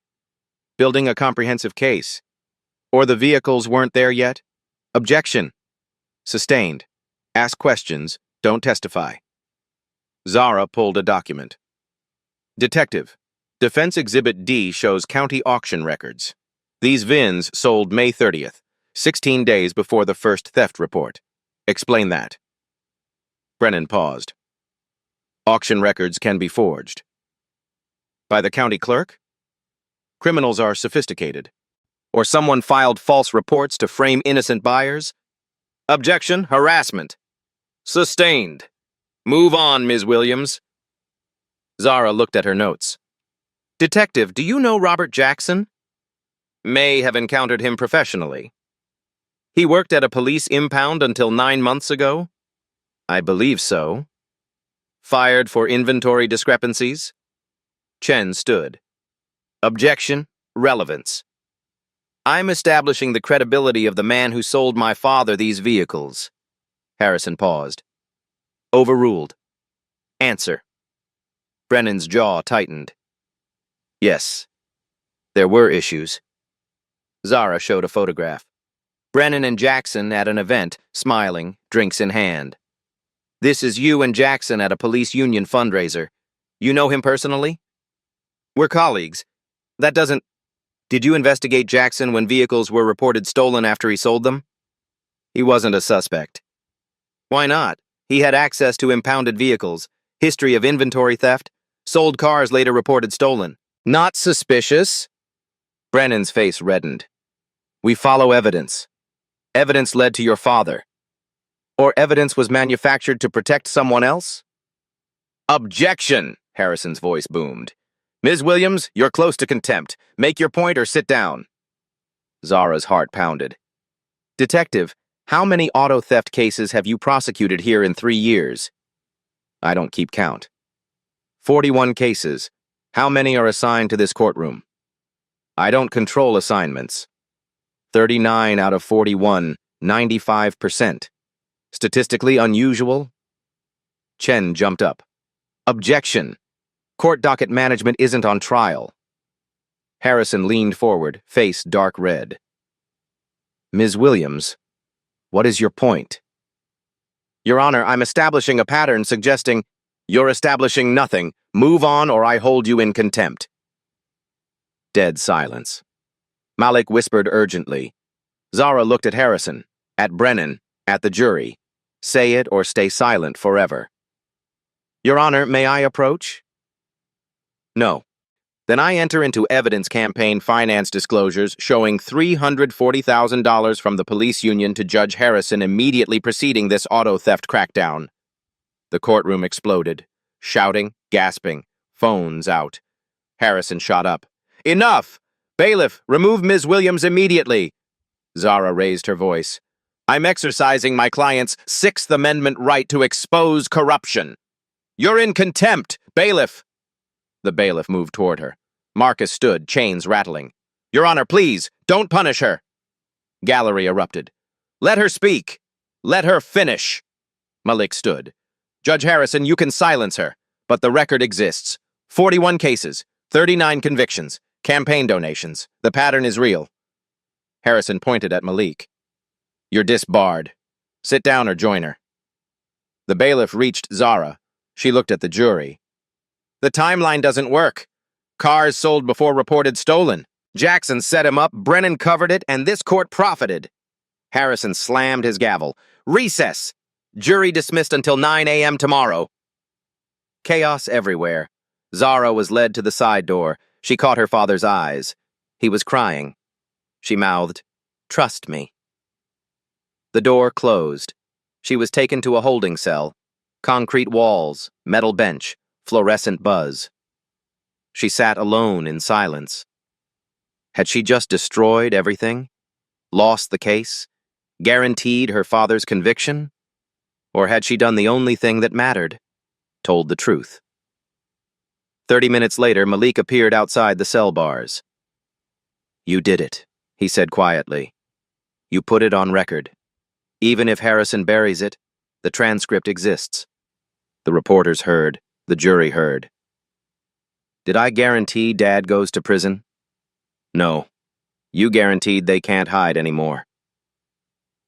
Building a comprehensive case. Or the vehicles weren't there yet? Objection. Sustained. Ask questions, don't testify. Zara pulled a document. Detective, Defense Exhibit D shows county auction records. These VINs sold May 30th, 16 days before the first theft report. Explain that. Brennan paused. Auction records can be forged. By the county clerk? Criminals are sophisticated. Or someone filed false reports to frame innocent buyers? Objection, harassment. Sustained. Move on, Ms. Williams. Zara looked at her notes. Detective, do you know Robert Jackson? May have encountered him professionally. He worked at a police impound until 9 months ago? I believe so. Fired for inventory discrepancies? Chen stood. Objection, relevance. I'm establishing the credibility of the man who sold my father these vehicles. Harrison paused. Overruled. Answer. Brennan's jaw tightened. Yes, there were issues. Zara showed a photograph. Brennan and Jackson at an event, smiling, drinks in hand. This is you and Jackson at a police union fundraiser. You know him personally? We're colleagues. That doesn't... Did you investigate Jackson when vehicles were reported stolen after he sold them? He wasn't a suspect. Why not? He had access to impounded vehicles, history of inventory theft, sold cars later reported stolen. Not suspicious. Brennan's face reddened. We follow evidence. Evidence led to your father. Or evidence was manufactured to protect someone else? Objection, Harrison's voice boomed. Ms. Williams, you're close to contempt. Make your point or sit down. Zara's heart pounded. Detective, how many auto theft cases have you prosecuted here in 3 years? I don't keep count. 41 cases. How many are assigned to this courtroom? I don't control assignments. 39 out of 41, 95%. Statistically unusual? Chen jumped up. Objection. Court docket management isn't on trial. Harrison leaned forward, face dark red. Ms. Williams, what is your point? Your Honor, I'm establishing a pattern suggesting you're establishing nothing. Move on or I hold you in contempt. Dead silence. Malik whispered urgently. Zara looked at Harrison, at Brennan, at the jury. Say it or stay silent forever. Your Honor, may I approach? No. Then I enter into evidence campaign finance disclosures showing $340,000 from the police union to Judge Harrison immediately preceding this auto theft crackdown. The courtroom exploded, shouting, gasping, phones out. Harrison shot up. Enough! Bailiff, remove Ms. Williams immediately! Zara raised her voice. I'm exercising my client's Sixth Amendment right to expose corruption. You're in contempt, bailiff! The bailiff moved toward her. Marcus stood, chains rattling. Your Honor, please, don't punish her. Gallery erupted. Let her speak. Let her finish. Malik stood. Judge Harrison, you can silence her, but the record exists. 41 cases, 39 convictions, campaign donations. The pattern is real. Harrison pointed at Malik. You're disbarred. Sit down or join her. The bailiff reached Zara. She looked at the jury. The timeline doesn't work. Cars sold before reported stolen. Jackson set him up, Brennan covered it, and this court profited. Harrison slammed his gavel. Recess! Jury dismissed until 9 a.m. tomorrow. Chaos everywhere. Zara was led to the side door. She caught her father's eyes. He was crying. She mouthed, Trust me. The door closed. She was taken to a holding cell. Concrete walls, metal bench, fluorescent buzz. She sat alone in silence. Had she just destroyed everything? Lost the case? Guaranteed her father's conviction? Or had she done the only thing that mattered? Told the truth. 30 minutes later, Malik appeared outside the cell bars. You did it, he said quietly. You put it on record. Even if Harrison buries it, the transcript exists. The reporters heard. The jury heard. Did I guarantee Dad goes to prison? No. You guaranteed they can't hide anymore.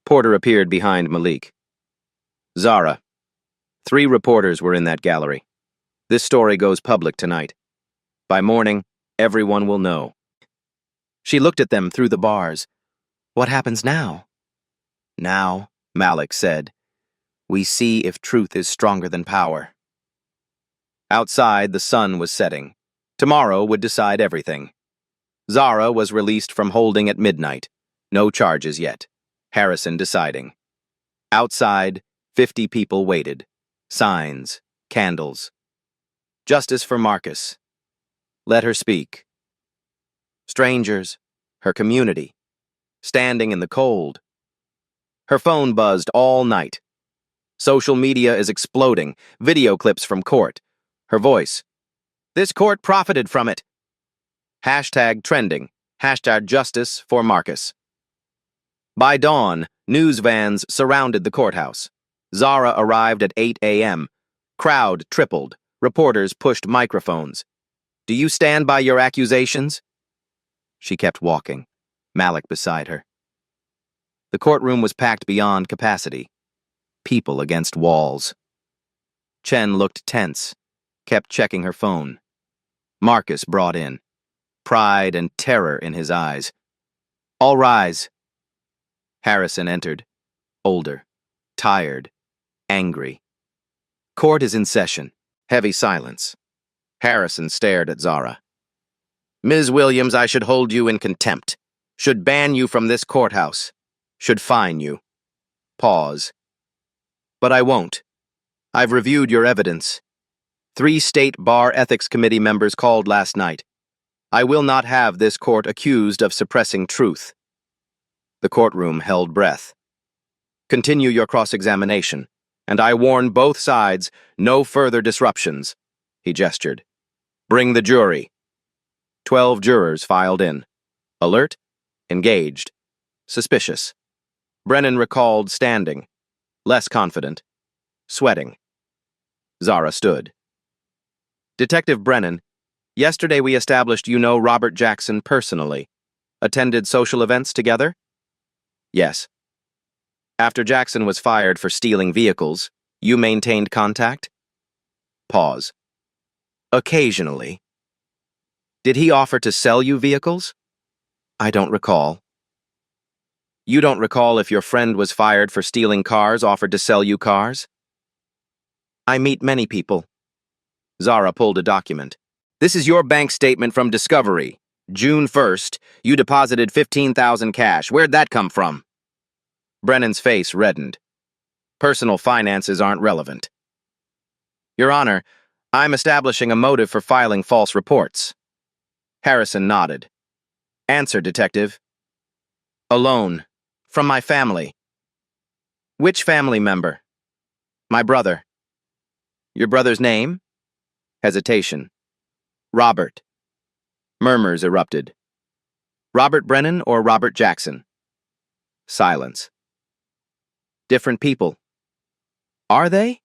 Porter appeared behind Malik. Zara. 3 reporters were in that gallery. This story goes public tonight. By morning, everyone will know. She looked at them through the bars. What happens now? Now, Malik said, we see if truth is stronger than power. Outside, the sun was setting. Tomorrow would decide everything. Zara was released from holding at midnight. No charges yet. Harrison deciding. Outside, 50 people waited. Signs, candles. Justice for Marcus. Let her speak. Strangers, her community, standing in the cold. Her phone buzzed all night. Social media is exploding, video clips from court. Her voice. This court profited from it. Hashtag trending. Hashtag justice for Marcus. By dawn, news vans surrounded the courthouse. Zara arrived at 8 a.m. Crowd tripled. Reporters pushed microphones. Do you stand by your accusations? She kept walking, Malik beside her. The courtroom was packed beyond capacity. People against walls. Chen looked tense, kept checking her phone. Marcus brought in, pride and terror in his eyes. All rise. Harrison entered, older, tired, angry. Court is in session. Heavy silence. Harrison stared at Zara. Ms. Williams, I should hold you in contempt. Should ban you from this courthouse. Should fine you. Pause. But I won't. I've reviewed your evidence. 3 state bar ethics committee members called last night. I will not have this court accused of suppressing truth. The courtroom held breath. Continue your cross-examination, and I warn both sides no further disruptions. He gestured. Bring the jury. 12 jurors filed in. Alert, engaged, suspicious. Brennan recalled standing, less confident, sweating. Zara stood. Detective Brennan, yesterday we established you know Robert Jackson personally. Attended social events together? Yes. After Jackson was fired for stealing vehicles, you maintained contact? Pause. Occasionally. Did he offer to sell you vehicles? I don't recall. You don't recall if your friend was fired for stealing cars offered to sell you cars? I meet many people. Zara pulled a document. This is your bank statement from Discovery. June 1st, you deposited $15,000 cash. Where'd that come from? Brennan's face reddened. Personal finances aren't relevant. Your Honor, I'm establishing a motive for filing false reports. Harrison nodded. Answer, Detective. A loan. From my family. Which family member? My brother. Your brother's name? Hesitation. Robert. Murmurs erupted. Robert Brennan or Robert Jackson? Silence. Different people. Are they?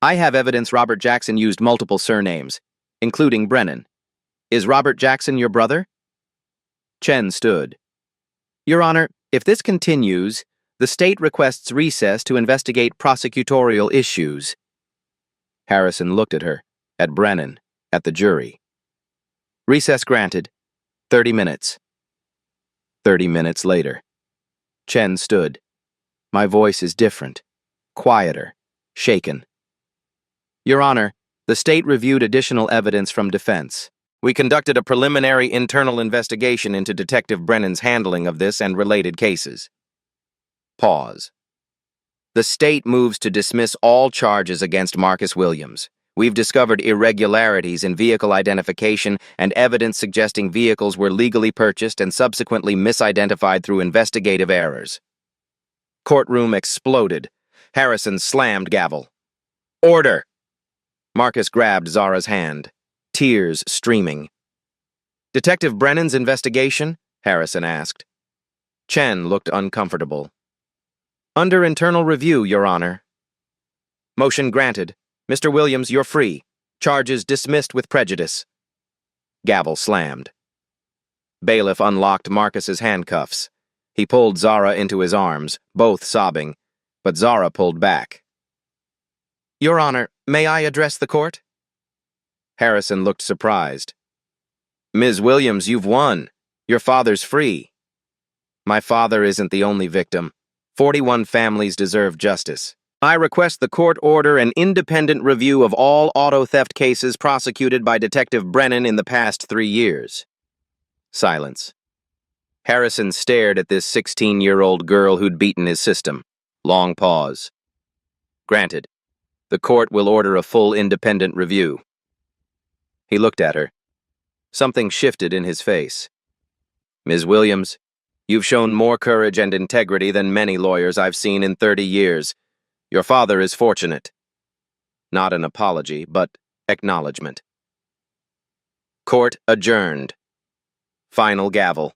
I have evidence Robert Jackson used multiple surnames, including Brennan. Is Robert Jackson your brother? Chen stood. Your Honor, if this continues, the state requests recess to investigate prosecutorial issues. Harrison looked at her, at Brennan, at the jury. Recess granted. 30 minutes. 30 minutes later. Chen stood. My voice is different, quieter, shaken. Your Honor, the state reviewed additional evidence from defense. We conducted a preliminary internal investigation into Detective Brennan's handling of this and related cases. Pause. The state moves to dismiss all charges against Marcus Williams. We've discovered irregularities in vehicle identification and evidence suggesting vehicles were legally purchased and subsequently misidentified through investigative errors. Courtroom exploded. Harrison slammed gavel. Order! Marcus grabbed Zara's hand, tears streaming. Detective Brennan's investigation? Harrison asked. Chen looked uncomfortable. Under internal review, Your Honor. Motion granted. Mr. Williams, you're free. Charges dismissed with prejudice. Gavel slammed. Bailiff unlocked Marcus's handcuffs. He pulled Zara into his arms, both sobbing, but Zara pulled back. Your Honor, may I address the court? Harrison looked surprised. Ms. Williams, you've won. Your father's free. My father isn't the only victim. 41 families deserve justice. I request the court order an independent review of all auto theft cases prosecuted by Detective Brennan in the past 3 years. Silence. Harrison stared at this 16-year-old girl who'd beaten his system. Long pause. Granted. The court will order a full independent review. He looked at her. Something shifted in his face. Ms. Williams, you've shown more courage and integrity than many lawyers I've seen in 30 years. Your father is fortunate. Not an apology, but acknowledgement. Court adjourned. Final gavel.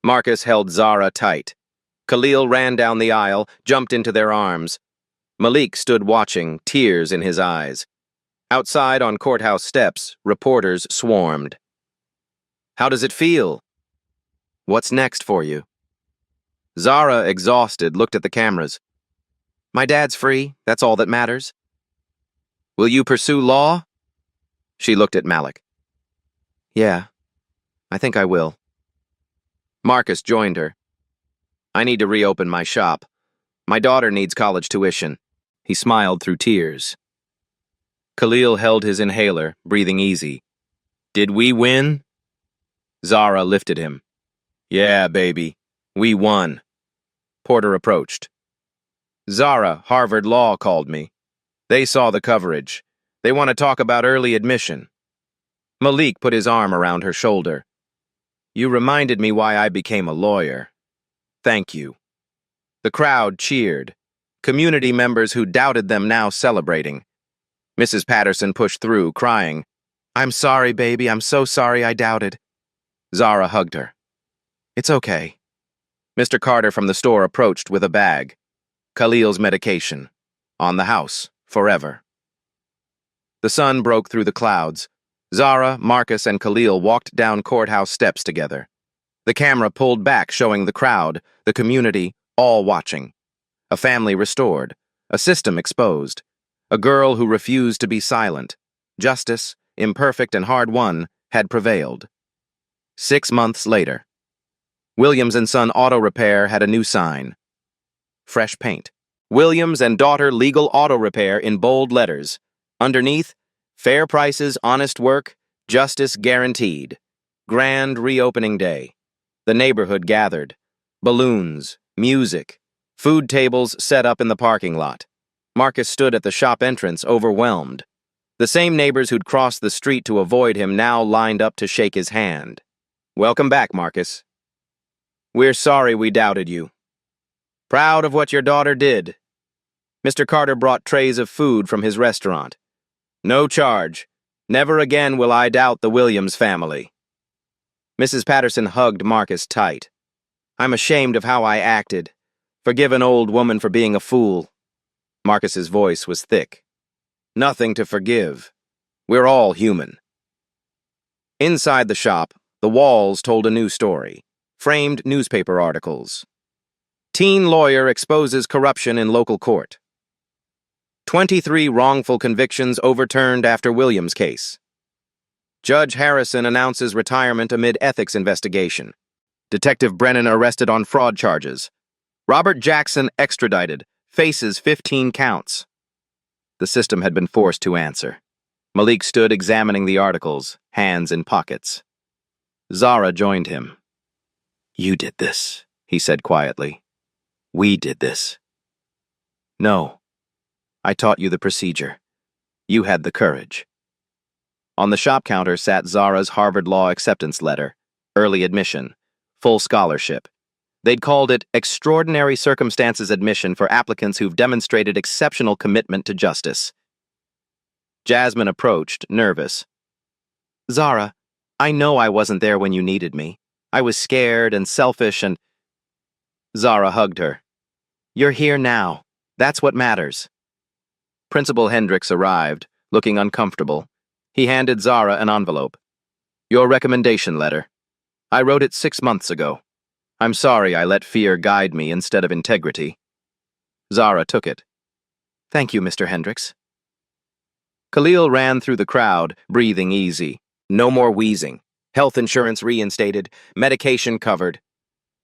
Marcus held Zara tight. Khalil ran down the aisle, jumped into their arms. Malik stood watching, tears in his eyes. Outside on courthouse steps, reporters swarmed. How does it feel? What's next for you? Zara, exhausted, looked at the cameras. My dad's free, that's all that matters. Will you pursue law? She looked at Malik. Yeah, I think I will. Marcus joined her. I need to reopen my shop. My daughter needs college tuition. He smiled through tears. Khalil held his inhaler, breathing easy. Did we win? Zara lifted him. Yeah, baby. We won. Porter approached. Zara, Harvard Law called me. They saw the coverage. They want to talk about early admission. Malik put his arm around her shoulder. You reminded me why I became a lawyer. Thank you. The crowd cheered. Community members who doubted them now celebrating. Mrs. Patterson pushed through, crying, I'm sorry, baby, I'm so sorry I doubted. Zara hugged her. It's okay. Mr. Carter from the store approached with a bag. Khalil's medication. On the house, forever. The sun broke through the clouds. Zara, Marcus, and Khalil walked down courthouse steps together. The camera pulled back, showing the crowd, the community, all watching. A family restored, a system exposed, a girl who refused to be silent. Justice, imperfect and hard-won, had prevailed. 6 months later, Williams & Son Auto Repair had a new sign. Fresh paint. Williams and Daughter Legal Auto Repair in bold letters. Underneath, fair prices, honest work, justice guaranteed. Grand reopening day. The neighborhood gathered. Balloons, music, food tables set up in the parking lot. Marcus stood at the shop entrance, overwhelmed. The same neighbors who'd crossed the street to avoid him now lined up to shake his hand. Welcome back, Marcus. We're sorry we doubted you. Proud of what your daughter did. Mr. Carter brought trays of food from his restaurant. No charge. Never again will I doubt the Williams family. Mrs. Patterson hugged Marcus tight. I'm ashamed of how I acted. Forgive an old woman for being a fool. Marcus's voice was thick. Nothing to forgive. We're all human. Inside the shop, the walls told a new story. Framed newspaper articles. Teen lawyer exposes corruption in local court. 23 wrongful convictions overturned after Williams case. Judge Harrison announces retirement amid ethics investigation. Detective Brennan arrested on fraud charges. Robert Jackson extradited, faces 15 counts. The system had been forced to answer. Malik stood examining the articles, hands in pockets. Zara joined him. You did this, he said quietly. We did this. No. I taught you the procedure. You had the courage. On the shop counter sat Zara's Harvard Law acceptance letter, early admission, full scholarship. They'd called it Extraordinary Circumstances Admission for applicants who've demonstrated exceptional commitment to justice. Jasmine approached, nervous. Zara, I know I wasn't there when you needed me. I was scared and selfish and... Zara hugged her. You're here now. That's what matters. Principal Hendricks arrived, looking uncomfortable. He handed Zara an envelope. Your recommendation letter. I wrote it 6 months ago. I'm sorry I let fear guide me instead of integrity. Zara took it. Thank you, Mr. Hendricks. Khalil ran through the crowd, breathing easy. No more wheezing. Health insurance reinstated, medication covered.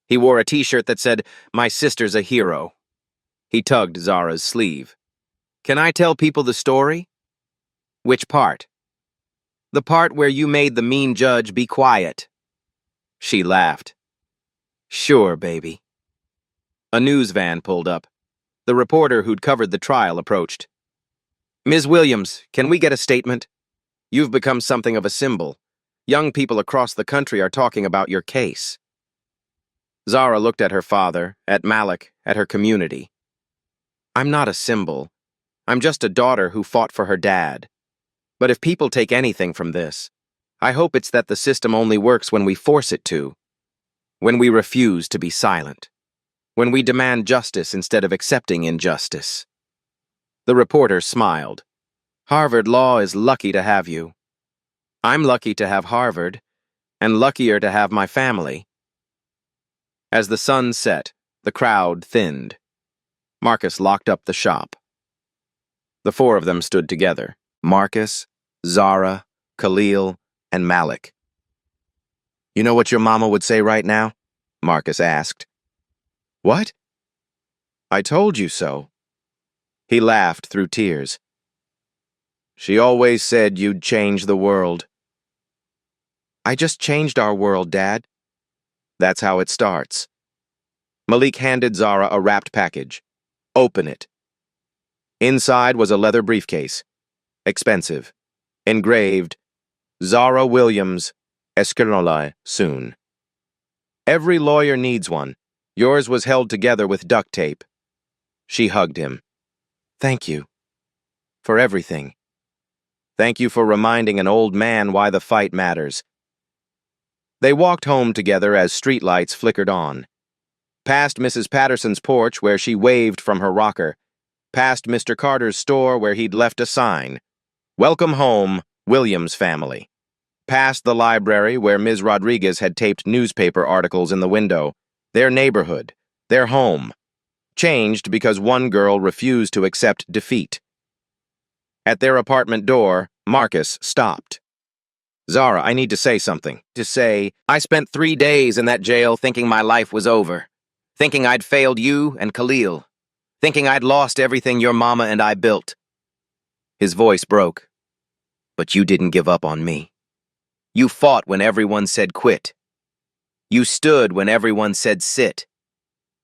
He wore a t-shirt that said, My sister's a hero. He tugged Zara's sleeve. Can I tell people the story? Which part? The part where you made the mean judge be quiet. She laughed. Sure, baby. A news van pulled up. The reporter who'd covered the trial approached. Ms. Williams, can we get a statement? You've become something of a symbol. Young people across the country are talking about your case. Zara looked at her father, at Malik, at her community. I'm not a symbol. I'm just a daughter who fought for her dad. But if people take anything from this, I hope it's that the system only works when we force it to. When we refuse to be silent. When we demand justice instead of accepting injustice. The reporter smiled. Harvard Law is lucky to have you. I'm lucky to have Harvard, and luckier to have my family. As the sun set, the crowd thinned. Marcus locked up the shop. The four of them stood together. Marcus, Zara, Khalil, and Malik. You know what your mama would say right now? Marcus asked. What? I told you so. He laughed through tears. She always said you'd change the world. I just changed our world, Dad. That's how it starts. Malik handed Zara a wrapped package. Open it. Inside was a leather briefcase. Expensive. Engraved, Zara Williams, Esquernola, soon. Every lawyer needs one. Yours was held together with duct tape. She hugged him. Thank you. For everything. Thank you for reminding an old man why the fight matters. They walked home together as streetlights flickered on. Past Mrs. Patterson's porch where she waved from her rocker. Past Mr. Carter's store where he'd left a sign. Welcome home, Williams family. Past the library where Ms. Rodriguez had taped newspaper articles in the window. Their neighborhood. Their home. Changed because one girl refused to accept defeat. At their apartment door, Marcus stopped. Zara, I need to say something. I spent 3 days in that jail thinking my life was over. Thinking I'd failed you and Khalil. Thinking I'd lost everything your mama and I built. His voice broke. But you didn't give up on me. You fought when everyone said quit. You stood when everyone said sit.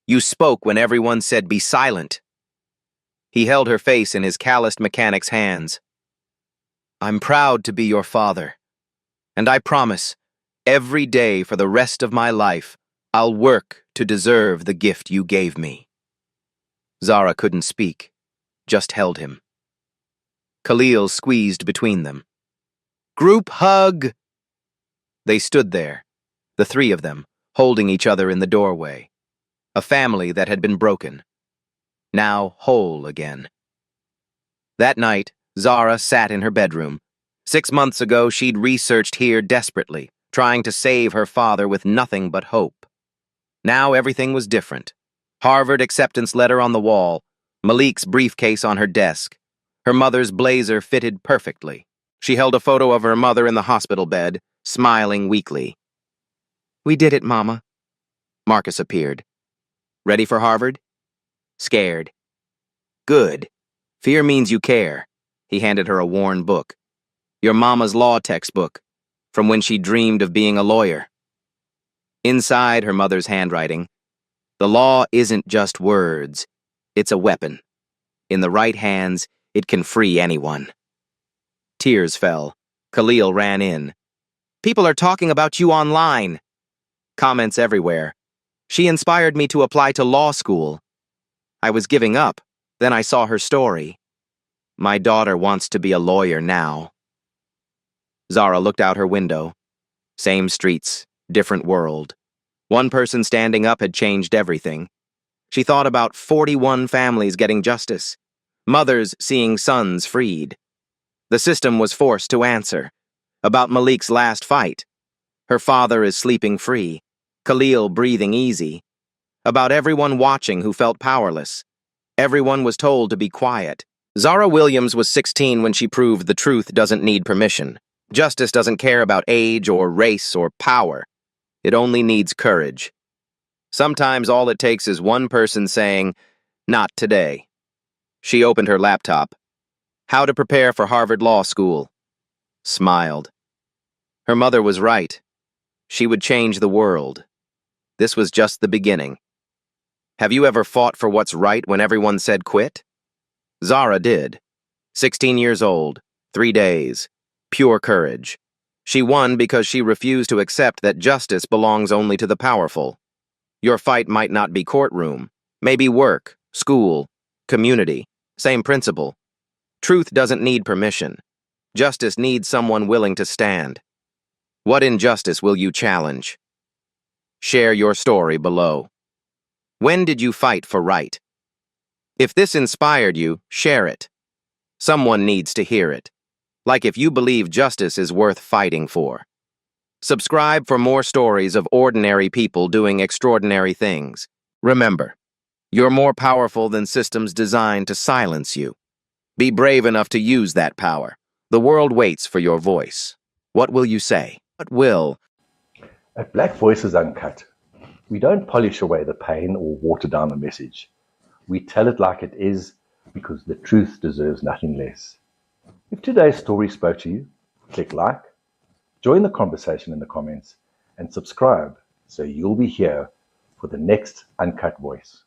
You spoke when everyone said be silent. He held her face in his calloused mechanic's hands. I'm proud to be your father. And I promise, every day for the rest of my life, I'll work to deserve the gift you gave me. Zara couldn't speak, just held him. Khalil squeezed between them. Group hug! They stood there, the three of them, holding each other in the doorway. A family that had been broken, now whole again. That night, Zara sat in her bedroom. 6 months ago, she'd researched here desperately, trying to save her father with nothing but hope. Now everything was different. Harvard acceptance letter on the wall, Malik's briefcase on her desk. Her mother's blazer fitted perfectly. She held a photo of her mother in the hospital bed, smiling weakly. We did it, Mama. Marcus appeared. Ready for Harvard? Scared. Good. Fear means you care. He handed her a worn book. Your mama's law textbook, from when she dreamed of being a lawyer. Inside her mother's handwriting, the law isn't just words, it's a weapon. In the right hands, it can free anyone. Tears fell. Khalil ran in. People are talking about you online. Comments everywhere. She inspired me to apply to law school. I was giving up, then I saw her story. My daughter wants to be a lawyer now. Zara looked out her window. Same streets, different world. One person standing up had changed everything. She thought about 41 families getting justice, mothers seeing sons freed. The system was forced to answer. About Malik's last fight. Her father is sleeping free, Khalil breathing easy. About everyone watching who felt powerless. Everyone was told to be quiet. Zara Williams was 16 when she proved the truth doesn't need permission. Justice doesn't care about age or race or power. It only needs courage. Sometimes all it takes is one person saying, "Not today." She opened her laptop. How to prepare for Harvard Law School. Smiled. Her mother was right. She would change the world. This was just the beginning. Have you ever fought for what's right when everyone said quit? Zara did. 16 years old, 3 days. Pure courage. She won because she refused to accept that justice belongs only to the powerful. Your fight might not be courtroom, maybe work, school, community, same principle. Truth doesn't need permission. Justice needs someone willing to stand. What injustice will you challenge? Share your story below. When did you fight for right? If this inspired you, share it. Someone needs to hear it. Like if you believe justice is worth fighting for. Subscribe for more stories of ordinary people doing extraordinary things. Remember, you're more powerful than systems designed to silence you. Be brave enough to use that power. The world waits for your voice. What will you say? What will? At Black Voices Uncut, we don't polish away the pain or water down the message. We tell it like it is because the truth deserves nothing less. If today's story spoke to you, click like, join the conversation in the comments, and subscribe so you'll be here for the next Uncut Voice.